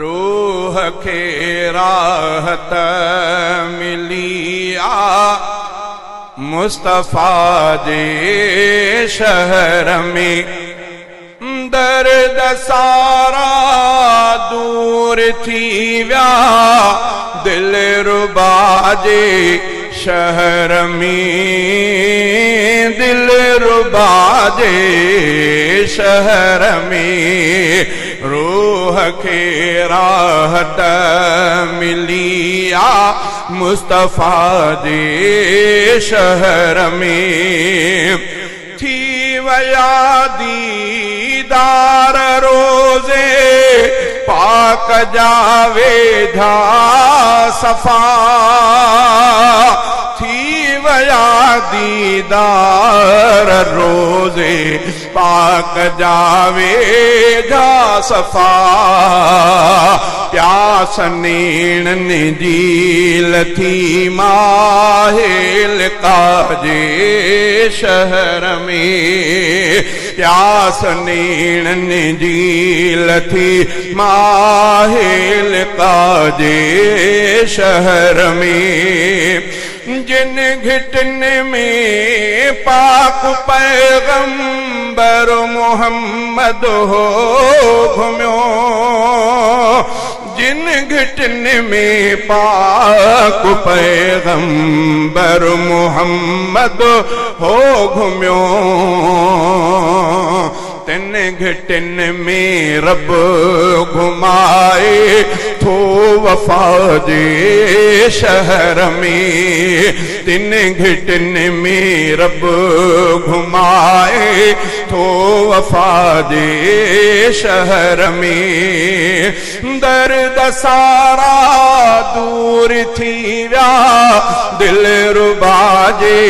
रूह खे राहत मिली आ मुस्तफ़ा जे शहर में। दर्द सारा दूर थी विया दिलरुबा जे शहर में। दिलरुबा जे शहर में रूह खे राहत मिली आ मुस्तफ़ा जे शहर में। थी वया दीदार रोज़े पाक जावे धा सफ़ा। थी वया दीदार रोज़े पाक जावे धा सफ़ा। प्यास नीण झील थी माहिल काजे शहर में। प्यास नीण झील थी माहिल काजे शहर में। जिन घिटन में पाक पैगंबर मोहम्मद हो घुम्यो। जिन घिटन में पाक पैगंबर मोहम्मद हो घुम्यो। तिन घिटन में रब घुमाए थो वफा जे शहर में। तिन घिटन में रब घुमाए थो वफा जे शहर में। दर्द सारा दूर थी विया दिलरुबा जे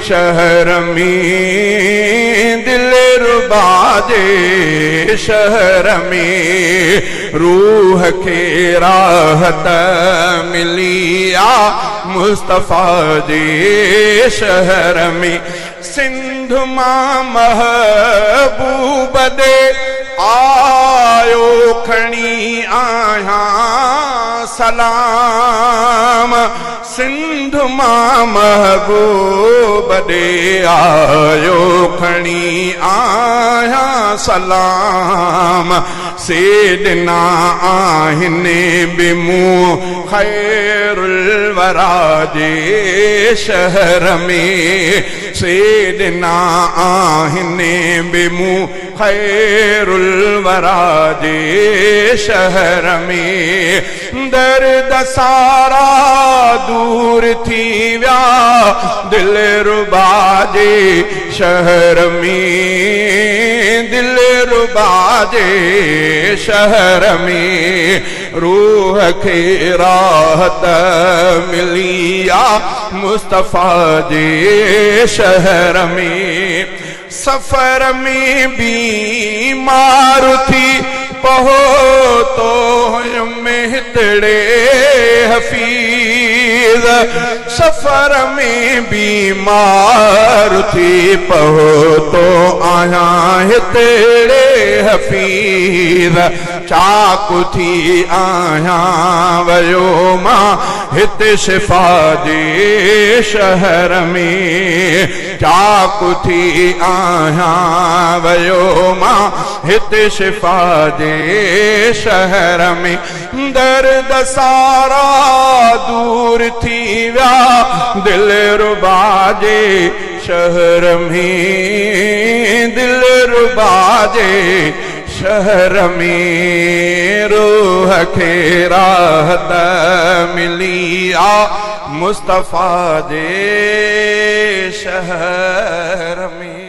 शहर में। दिलरुबा जे शहर में रूह खे राहत मिली आ मुस्तफ़ा जे शहर में। सिंध मां महबूब दे आयो खणी आया सलाम। सिंध मां महबूब दे आयो खणी आया सलाम। सेदना आहिनि बिमू खैरुल वरा जे शहर में। सेदना आहिनि बिमू खैरुल वरा जे शहर में। दर्द सारा दूर थी विया दिलरुबा जे शहर में। दिलरुबा जे शहर में रूह खे राहत मिली आ मुस्तफ़ा जे शहर में। सफर में बीमार थी पहो तो हितड़े हफीज। सफर में बीमार थी पहो तो आया हितड़े हफीज। चाकू थी आया वयो मां हित शिफा जे शहर में। चाकू थी आया वयो मां हित शिफा जे शहर में। दर्द सारा दूर थी विया दिलरुबा जे शहर में। दिलरुबा जे शहर में रूह खे राहत मिली आ मुस्तफ़ा जे शहर में।